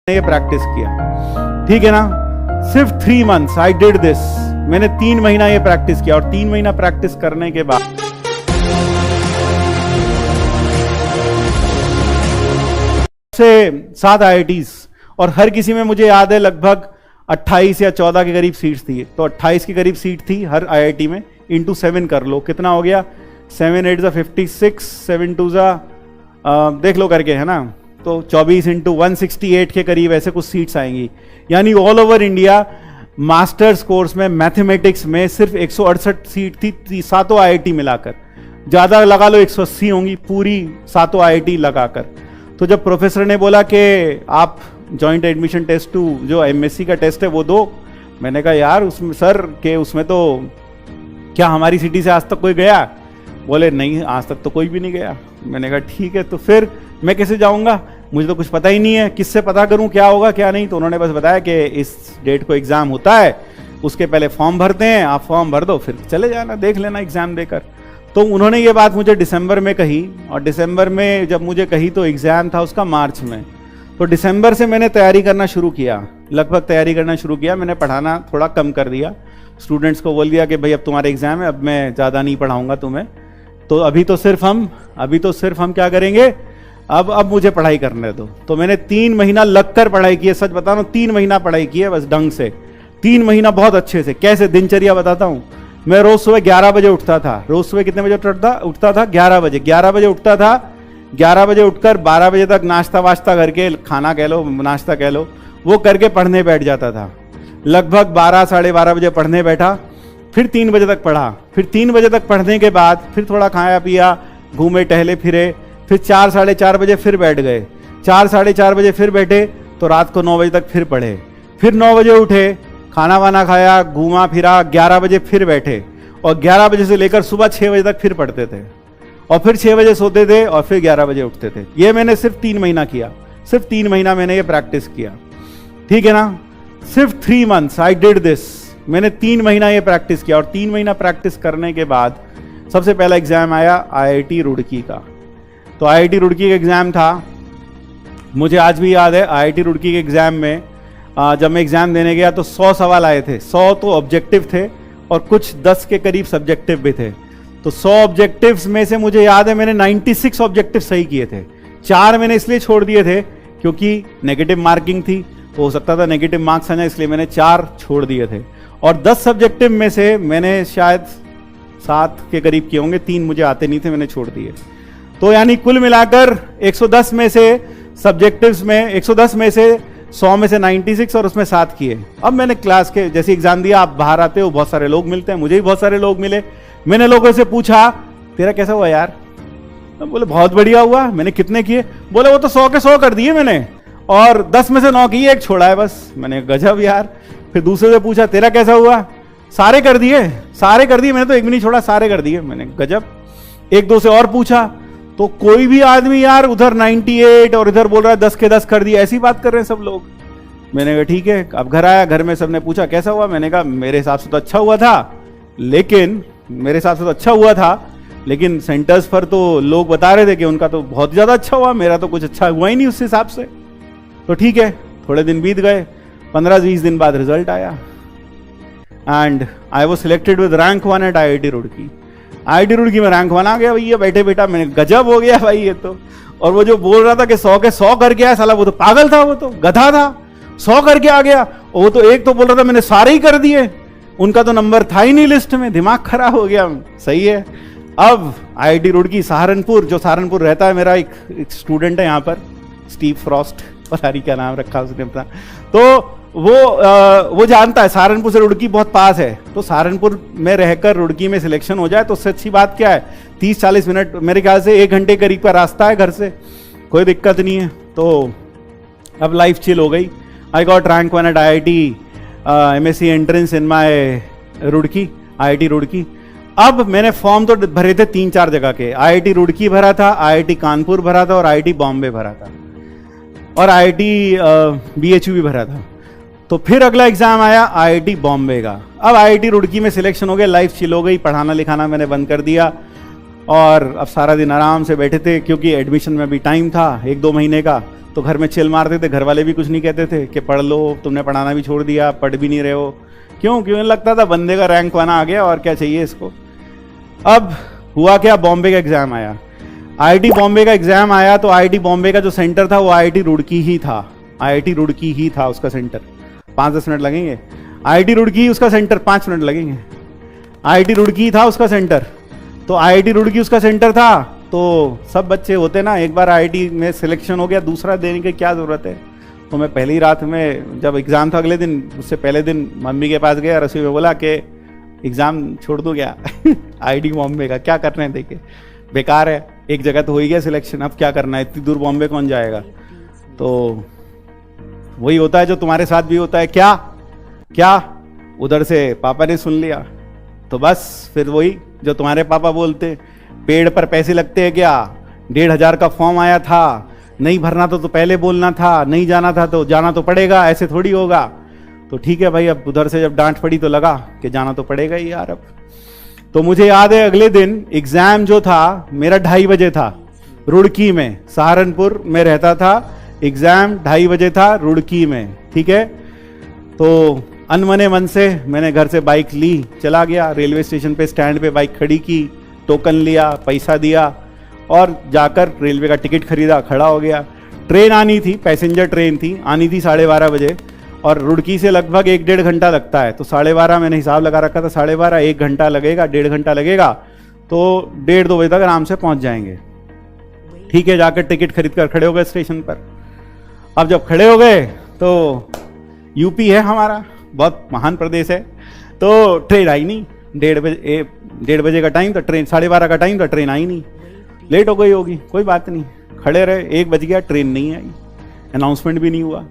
ये प्रैक्टिस किया, ठीक है ना। सिर्फ 3 months आई डिड दिस। मैंने 3 महीना ये प्रैक्टिस किया और 3 महीना प्रैक्टिस करने के बाद से 7 IITs और हर किसी में मुझे याद है लगभग 28 या 14 के करीब सीट्स थी। तो 28 के करीब सीट थी हर IIT में, इंटू 7 कर लो कितना हो गया, 7 8 56, 7 2 देख लो करके, है ना। तो 24 इंटू 168 के करीब ऐसे कुछ सीट्स आएंगी। यानी all over India masters course में मैथमेटिक्स में सिर्फ 168 सीट थी, सातों IIT मिलाकर। ज़्यादा लगा लो 180 होंगी पूरी सातों IIT लगाकर। तो जब प्रोफेसर ने बोला कि आप जॉइंट एडमिशन टेस्ट 2 जो MSc का टेस्ट है वो दो, मैंने कहा यार उसमें सर के उसमें तो क्या हमारी सिटी से आज तक कोई गया? बोले नहीं आज तक तो कोई भी नहीं गया। मैंने कहा ठीक है, तो फिर मैं कैसे जाऊंगा, मुझे तो कुछ पता ही नहीं है, किससे पता करूं क्या होगा क्या नहीं। तो उन्होंने बस बताया कि इस डेट को एग्जाम होता है, उसके पहले फॉर्म भरते हैं, आप फॉर्म भर दो फिर चले जाना, देख लेना एग्जाम देकर। तो उन्होंने ये बात मुझे दिसंबर में कही, और दिसंबर में जब मुझे कही तो एग्जाम था उसका मार्च में। तो दिसंबर से मैंने तैयारी करना शुरू किया, लगभग तैयारी करना शुरू किया। मैंने पढ़ाना थोड़ा कम कर दिया, स्टूडेंट्स को बोल दिया कि भाई अब तुम्हारा एग्जाम है, अब मैं ज़्यादा नहीं पढ़ाऊंगा तुम्हें। तो अभी तो सिर्फ हम क्या करेंगे, अब मुझे पढ़ाई करने दो। तो मैंने 3 महीना लगकर पढ़ाई की है, सच बता रहा हूँ 3 महीना पढ़ाई की है बस ढंग से, 3 महीना बहुत अच्छे से। कैसे दिनचर्या बताता हूँ, मैं रोज सुबह 11 बजे उठता था। रोज सुबह कितने बजे उठता था 11 बजे। 11 बजे उठता था, 11 बजे उठकर 12 बजे तक नाश्ता वाश्ता करके, खाना कह लो नाश्ता कह लो, वो करके पढ़ने बैठ जाता था। लगभग 12 साढ़े 12 बजे पढ़ने बैठा, फिर 3 बजे तक पढ़ा। फिर 3 बजे तक पढ़ने के बाद फिर थोड़ा खाया पिया, घूमे टहले फिरे, फिर 4 साढ़े 4 बजे फिर बैठ गए। 4 साढ़े 4 बजे फिर बैठे तो रात को 9 बजे तक फिर पढ़े। फिर 9 बजे उठे, खाना वाना खाया, घूमा फिरा, 11 बजे फिर बैठे, और 11 बजे से लेकर सुबह 6 बजे तक फिर पढ़ते थे, और फिर 6 बजे सोते थे, और फिर 11 बजे उठते थे। ये मैंने सिर्फ 3 महीना किया, सिर्फ 3 महीना मैंने ये प्रैक्टिस किया, ठीक है ना। सिर्फ 3 months आई डिड दिस। मैंने 3 महीना ये प्रैक्टिस किया, और 3 महीना प्रैक्टिस करने के बाद सबसे पहला एग्जाम आया IIT रुड़की का। तो IIT रुड़की का एग्जाम था, मुझे आज भी याद है। IIT रुड़की के एग्जाम में जब मैं एग्जाम देने गया तो 100 सवाल आए थे। 100 तो ऑब्जेक्टिव थे और कुछ 10 के करीब सब्जेक्टिव भी थे। तो 100 ऑब्जेक्टिव्स में से मुझे याद है मैंने 96 ऑब्जेक्टिव सही किए थे। 4 मैंने इसलिए छोड़ दिए थे क्योंकि नेगेटिव मार्किंग थी, तो हो सकता था नेगेटिव मार्क्स आ जाए, इसलिए मैंने 4 छोड़ दिए थे। और 10 सब्जेक्टिव में से मैंने शायद 7 के करीब किए होंगे, 3 मुझे आते नहीं थे, मैंने छोड़ दिए। तो यानी कुल मिलाकर 110 में से सब्जेक्टिव्स में 110 में से 100 में से 96 और उसमें 7 किए। अब मैंने क्लास के जैसे एग्जाम दिया, आप बाहर आते हो बहुत सारे लोग मिलते हैं, मुझे भी बहुत सारे लोग मिले। मैंने लोगों से पूछा तेरा कैसा हुआ यार? बोले बहुत बढ़िया हुआ। मैंने कितने किए? बोले वो तो 100 के 100 कर दिए मैंने, और 10 में से 9 किए, 1 छोड़ा है बस। मैंने गजब यार। फिर दूसरे से पूछा तेरा कैसा हुआ? सारे कर दिए, सारे कर दिए, मैंने तो एक भी नहीं छोड़ा, सारे कर दिए। मैंने गजब। 1-2 से और पूछा तो कोई भी आदमी यार उधर 98 और इधर बोल रहा है 10 के 10 कर दिए, ऐसी बात कर रहे हैं सब लोग। मैंने कहा ठीक है। अब घर आया, घर में सबने पूछा कैसा हुआ? मैंने कहा मेरे हिसाब से तो अच्छा हुआ था, लेकिन सेंटर्स पर तो लोग बता रहे थे कि उनका तो बहुत ज़्यादा अच्छा हुआ, मेरा तो कुछ अच्छा हुआ ही नहीं उस हिसाब से। तो ठीक है, थोड़े दिन बीत गए, 15-20 दिन बाद रिजल्ट आया, and I was selected with rank 1 at IIT Roorkee. IIT Roorkee में रैंक 1 आ गया भैया, बैठे बेटा। मैंने गजब हो गया भाई ये तो। और वो जो बोल रहा था कि 100 के 100 करके आया, साला वो तो पागल था, वो तो गधा था, 100 करके आ गया। और वो तो एक तो बोल रहा था मैंने सारे ही कर दिए, उनका तो नंबर था ही नहीं लिस्ट में, दिमाग खराब हो गया। सही है। अब IIT रुड़की सहारनपुर, जो सहारनपुर रहता है, मेरा एक स्टूडेंट है यहाँ पर, स्टीव फ्रॉस्ट, पता नहीं क्या नाम रखा उसने अपना। तो वो जानता है सहारनपुर से रुड़की बहुत पास है, तो सहारनपुर में रहकर रुड़की में सिलेक्शन हो जाए तो उससे अच्छी बात क्या है। 30-40 मिनट, मेरे ख्याल से 1 घंटे करीब का रास्ता है घर से, कोई दिक्कत नहीं है। तो अब लाइफ चिल हो गई। I got rank 1 at IIT MSc entrance in my Roorkee, IIT Roorkee. अब मैंने फॉर्म तो भरे थे 3-4 जगह के। IIT रुड़की भरा था, IIT कानपुर भरा था, और IIT बॉम्बे भरा था, और IIT BHU भी भरा था। तो फिर अगला एग्जाम आया IIT बॉम्बे का। अब IIT रुड़की में सिलेक्शन हो गया, लाइफ चिल हो गई, पढ़ाना लिखाना मैंने बंद कर दिया। और अब सारा दिन आराम से बैठे थे, क्योंकि एडमिशन में भी टाइम था 1-2 महीने का, तो घर में चिल मारते थे। घर वाले भी कुछ नहीं कहते थे कि पढ़ लो, तुमने पढ़ाना भी छोड़ दिया, पढ़ भी नहीं रहे हो। क्यों लगता था बंदे का रैंक 1 आ गया और क्या चाहिए इसको। अब हुआ क्या, बॉम्बे का एग्जाम आया, आईआईटी बॉम्बे का एग्जाम आया। तो आईआईटी बॉम्बे का जो सेंटर था वो आईआईटी रुड़की ही था, आईआईटी रुड़की ही था उसका सेंटर। 5-10 मिनट लगेंगे। आईआईटी रुड़की उसका सेंटर, 5 मिनट लगेंगे। आईआईटी रुड़की था उसका सेंटर। तो आईआईटी रुड़की उसका सेंटर था, तो सब बच्चे होते ना, एक बार आईआईटी में सिलेक्शन हो गया, दूसरा देने की क्या जरूरत है। तो मैं पहली रात में, जब एग्जाम था अगले दिन, उससे पहले दिन मम्मी के पास गया, रसोई में बोला कि एग्जाम छोड़ दो क्या आईआईटी बॉम्बे का, क्या करना है, देखिए बेकार है, एक जगह तो हो ही गया सिलेक्शन, अब क्या करना है, इतनी दूर बॉम्बे कौन जाएगा। तो वही होता है जो तुम्हारे साथ भी होता है। क्या उधर से पापा ने सुन लिया, तो बस फिर वही जो तुम्हारे पापा बोलते, पेड़ पर पैसे लगते हैं क्या, 1,500 का फॉर्म आया था, नहीं भरना तो पहले बोलना था, नहीं जाना था तो जाना तो पड़ेगा, ऐसे थोड़ी होगा। तो ठीक है भाई, अब उधर से जब डांट पड़ी तो लगा कि जाना तो पड़ेगा ही यार अब। तो मुझे याद है अगले दिन एग्जाम जो था मेरा 2:30 बजे था, रुड़की में, सहारनपुर में रहता था, एग्जाम 2:30 बजे था रुड़की में, ठीक है। तो अनमने मन से मैंने घर से बाइक ली, चला गया रेलवे स्टेशन पे, स्टैंड पे बाइक खड़ी की, टोकन लिया, पैसा दिया और जाकर रेलवे का टिकट खरीदा, खड़ा हो गया। ट्रेन आनी थी, पैसेंजर ट्रेन थी, आनी थी 12:30 बजे, और रुड़की से लगभग 1-1.5 घंटा लगता है। तो 12:30 मैंने हिसाब लगा रखा था, 12:30, 1 घंटा लगेगा, 1.5 घंटा लगेगा, तो 1:30-2 बजे तक आराम से पहुंच जाएंगे। ठीक है, जाकर टिकट खरीद कर खड़े हो गए स्टेशन पर। अब जब खड़े हो गए तो यूपी है हमारा, बहुत महान प्रदेश है, तो ट्रेन आई नहीं। 1:30 बजे का टाइम था, ट्रेन 12:30 का टाइम था, ट्रेन आई नहीं, लेट हो गई होगी, कोई बात नहीं, खड़े रहे। 1 बज गया, ट्रेन नहीं आई, अनाउंसमेंट भी नहीं हुआ।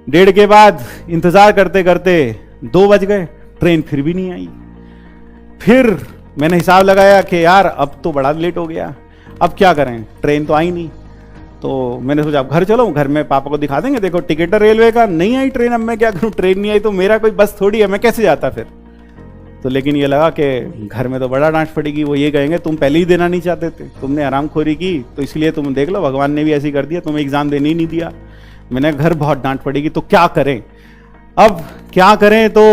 1:30 के बाद इंतजार करते करते 2 बज गए, ट्रेन फिर भी नहीं आई। फिर मैंने हिसाब लगाया कि यार अब तो बड़ा लेट हो गया, अब क्या करें, ट्रेन तो आई नहीं। तो मैंने सोचा अब घर चलो, घर में पापा को दिखा देंगे, देखो टिकट है रेलवे का, नहीं आई ट्रेन, अब मैं क्या करूं, ट्रेन नहीं आई तो मेरा कोई बस थोड़ी है, मैं कैसे जाता फिर। तो लेकिन ये लगा कि घर में तो बड़ा डांट पड़ेगी, वो ये कहेंगे तुम पहले ही देना नहीं चाहते थे, तुमने आरामखोरी की, तो इसलिए तुम देख लो भगवान ने भी ऐसी कर दिया, तुम्हें एग्जाम देने ही नहीं दिया। मैंने घर बहुत डांट पड़ेगी, तो क्या करें। अब क्या करें, तो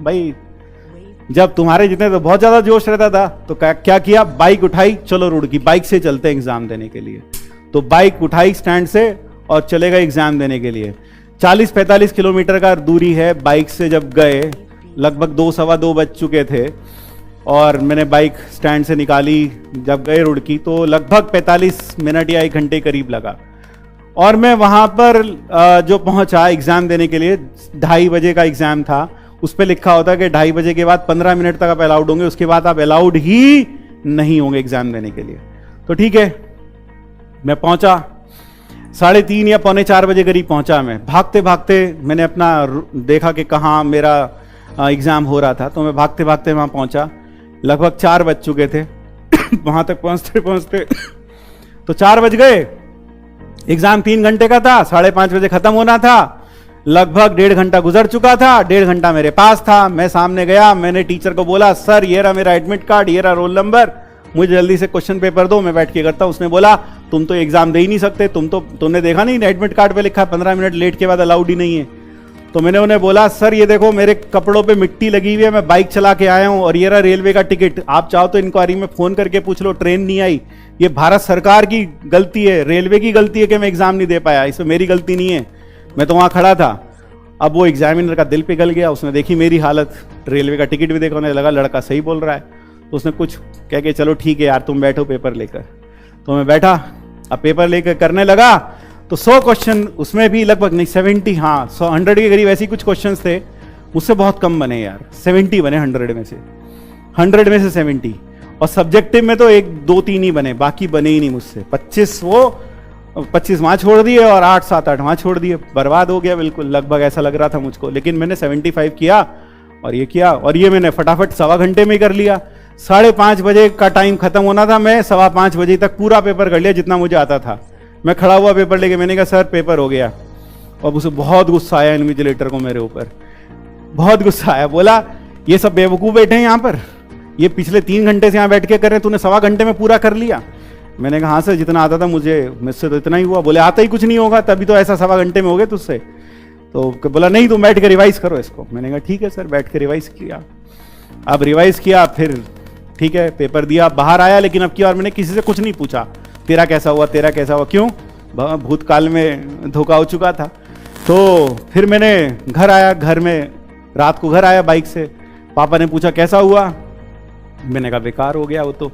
भाई जब तुम्हारे जितने तो बहुत ज्यादा जोश रहता था, तो क्या किया, बाइक उठाई, चलो रुड़की, बाइक से चलते हैं एग्जाम देने के लिए। तो बाइक उठाई स्टैंड से और चले गए एग्जाम देने के लिए। 40-45 किलोमीटर का दूरी है। बाइक से जब गए, लगभग 2-2:15 बज चुके थे, और मैंने बाइक स्टैंड से निकाली, जब गए रुड़की तो लगभग 45 मिनट या 1 घंटे करीब लगा। और मैं वहां पर जो पहुंचा एग्जाम देने के लिए, 2:30 बजे का एग्जाम था, उस पर लिखा होता है कि 2:30 बजे के बाद 15 मिनट तक आप अलाउड होंगे, उसके बाद आप अलाउड ही नहीं होंगे एग्जाम देने के लिए। तो ठीक है, मैं पहुंचा 3:30 या 3:45 बजे करीब पहुंचा। मैं भागते भागते मैंने अपना देखा कि कहाँ मेरा एग्जाम हो रहा था, तो मैं भागते भागते वहां पहुंचा। लगभग 4 बज चुके थे वहां तक पहुंचते पहुंचते तो 4 बज गए। एग्जाम 3 घंटे का था, 5:30 बजे खत्म होना था। लगभग 1.5 घंटा गुजर चुका था, 1.5 घंटा मेरे पास था। मैं सामने गया, मैंने टीचर को बोला सर ये रहा मेरा एडमिट कार्ड, ये रहा रोल नंबर, मुझे जल्दी से क्वेश्चन पेपर दो, मैं बैठ के करता हूं। उसने बोला तुम तो एग्जाम दे ही नहीं सकते, तुमने देखा नहीं एडमिट कार्ड पे लिखा 15 मिनट लेट के बाद अलाउड ही नहीं है। तो मैंने उन्हें बोला सर ये देखो मेरे कपड़ों पे मिट्टी लगी हुई है, मैं बाइक चला के आया हूं, और ये रहा रेलवे का टिकट, आप चाहो तो इंक्वायरी में फोन करके पूछ लो, ट्रेन नहीं आई, ये भारत सरकार की गलती है, रेलवे की गलती है कि मैं एग्जाम नहीं दे पाया, इसमें मेरी गलती नहीं है, मैं तो वहां खड़ा था। अब वो एग्जामिनर का दिल पिघल गया, उसने देखी मेरी हालत, रेलवे का टिकट भी देखा, उन्हें लगा लड़का सही बोल रहा है, तो उसने कुछ कह के चलो ठीक है यार तुम बैठो पेपर लेकर। तो मैं बैठा, अब पेपर लेकर करने लगा, तो 100 क्वेश्चन, उसमें भी लगभग नहीं 70, हाँ 100 के करीब ऐसे कुछ क्वेश्चन थे, मुझसे बहुत कम बने यार, 70 बने 100 में से, 100 में से 70। और सब्जेक्टिव में तो 1-2-3 ही बने, बाकी बने ही नहीं मुझसे। 25 वहां छोड़ दिए और 8-7-8 वहां छोड़ दिए, बर्बाद हो गया बिल्कुल, लगभग ऐसा लग रहा था मुझको। लेकिन मैंने 75 किया और ये किया, और ये मैंने फटाफट 1.25 घंटे में कर लिया। 5:30 बजे का टाइम खत्म होना था, मैं 5:15 बजे तक पूरा पेपर कर लिया जितना मुझे आता था। मैं खड़ा हुआ पेपर लेके, मैंने कहा सर पेपर हो गया, और उसे बहुत गुस्सा आया इन्विजिलेटर को मेरे ऊपर, बहुत गुस्सा आया। बोला ये सब बेवकूफ बैठे हैं यहाँ पर, ये पिछले 3 घंटे से यहाँ बैठ के कर रहे हैं, तूने 1.25 घंटे में पूरा कर लिया। मैंने कहा हाँ सर, जितना आता था मुझसे तो इतना ही हुआ। बोले आता ही कुछ नहीं होगा, तभी तो ऐसा 1.25 घंटे में हो गए तुझसे। तो बोला नहीं, तुम बैठ के रिवाइज करो इसको। मैंने कहा ठीक है सर, बैठ के रिवाइज किया। अब रिवाइज किया, फिर ठीक है पेपर दिया, बाहर आया। लेकिन अब की बार मैंने किसी से कुछ नहीं पूछा तेरा कैसा हुआ, तेरा कैसा हुआ, क्यों, भूतकाल में धोखा हो चुका था। तो फिर मैंने घर आया, घर में रात को घर आया बाइक से, पापा ने पूछा कैसा हुआ, मैंने कहा बेकार हो गया, वो तो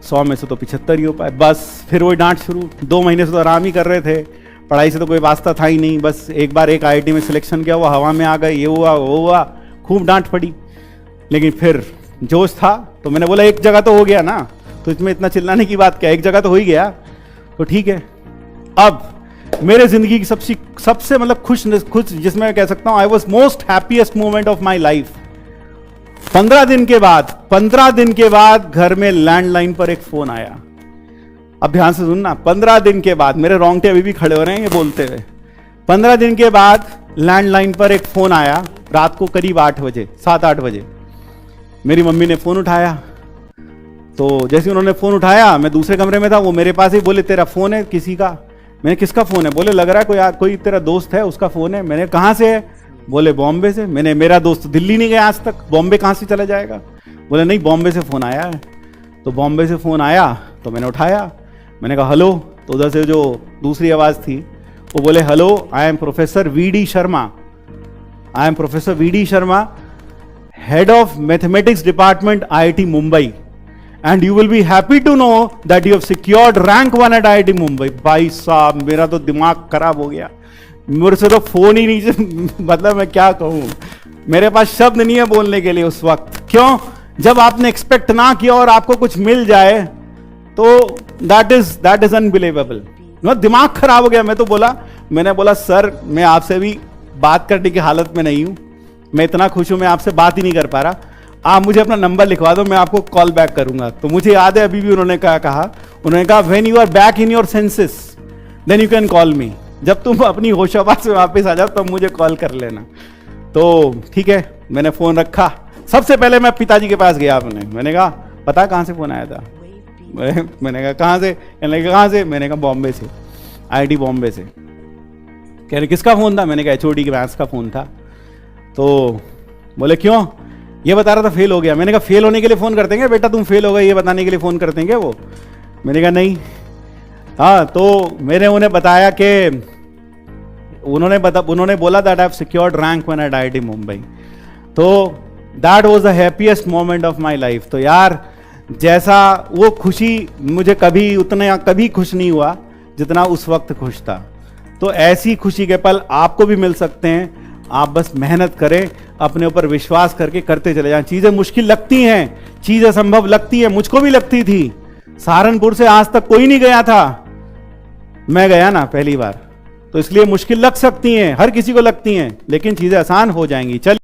100 में से तो 75 ही हो पाए। बस फिर वही डांट शुरू। 2 महीने से तो आराम ही कर रहे थे, पढ़ाई से तो कोई वास्ता था ही नहीं। बस एक बार एक IIT में सिलेक्शन किया, वो हवा में आ गए, ये हुआ वो हुआ, खूब डांट पड़ी। लेकिन फिर जोश था, तो मैंने बोला एक जगह तो हो गया ना, तो इसमें इतना चिल्लाने की बात क्या, एक जगह तो हो ही गया, तो ठीक है। अब मेरे जिंदगी की सबसे मतलब खुश जिसमें मैं कह सकता हूं I was most happiest moment of my life. 15 दिन के बाद घर में लैंडलाइन पर एक फोन आया। अब ध्यान से सुनना, 15 दिन के बाद, मेरे रोंगटे अभी भी खड़े हो रहे हैं ये बोलते हुए। 15 दिन के बाद लैंडलाइन पर एक फोन आया, रात को करीब 8 बजे, 7-8 बजे। मेरी मम्मी ने फोन उठाया, तो जैसे उन्होंने फोन उठाया, मैं दूसरे कमरे में था, वो मेरे पास ही बोले तेरा फोन है किसी का। मैंने किसका फोन है, बोले लग रहा है कोई तेरा दोस्त है उसका फोन है। मैंने कहां से है, बोले बॉम्बे से। मैंने मेरा दोस्त दिल्ली नहीं गया आज तक, बॉम्बे कहां से चला जाएगा। बोले नहीं बॉम्बे से फोन आया है। तो बॉम्बे से फोन आया तो मैंने उठाया, मैंने कहा हेलो। तो उधर से जो दूसरी आवाज थी वो बोले hello, I am professor VD Sharma, I am professor VD Sharma, head of mathematics department IIT Mumbai, and you will be happy to know that you have secured rank 1 at IIT Mumbai. भाई साहब मेरा तो दिमाग खराब हो गया, मेरे से तो फोन ही नहीं मतलब मैं क्या कहूं, मेरे पास शब्द नहीं है बोलने के लिए उस वक्त। क्यों, जब आपने एक्सपेक्ट ना किया और आपको कुछ मिल जाए तो दैट इज अनबिलीवेबल। दिमाग खराब हो गया। मैंने बोला सर मैं आपसे भी बात करने की हालत में नहीं हूं, मैं इतना खुश हूं, मैं आपसे बात ही नहीं कर पा रहा, आप मुझे अपना नंबर लिखवा दो, मैं आपको कॉल बैक करूंगा। तो मुझे याद है अभी भी उन्होंने कहा उन्होंने कहा when you are back in your senses then you can call me, जब तुम अपनी होशाबाश में वापस आ जाओ तब मुझे कॉल कर लेना। तो ठीक है, मैंने फोन रखा। सबसे पहले मैं पिताजी के पास गया, मैंने कहा पता कहां से फोन आया था। मैंने कहा कहां से, कहने लगे कहां से, मैंने कहा बॉम्बे से, IIT बॉम्बे से। कह रहे किसका फोन था, मैंने कहा HOD के मैथ्स का फोन था। तो बोले क्यों, ये बता रहा था फेल हो गया। मैंने कहा फेल होने के लिए फोन करते हैं बेटा, तुम फेल हो गए ये बताने के लिए फोन करते हैं क्या वो। मैंने कहा नहीं। हाँ, तो मैंने उन्हें बताया कि उन्होंने बोला that I have secured rank 1 at IIT Mumbai. तो that was the happiest moment of my life. तो यार जैसा वो खुशी मुझे कभी खुश नहीं हुआ जितना उस वक्त खुश था। तो ऐसी खुशी के पल आपको भी मिल सकते हैं, आप बस मेहनत करें, अपने ऊपर विश्वास करके करते चले जाएं। चीजें मुश्किल लगती हैं, चीजें संभव लगती हैं, मुझको भी लगती थी। सहारनपुर से आज तक कोई नहीं गया था, मैं गया ना पहली बार, तो इसलिए मुश्किल लग सकती हैं, हर किसी को लगती हैं, लेकिन चीजें आसान हो जाएंगी। चलिए।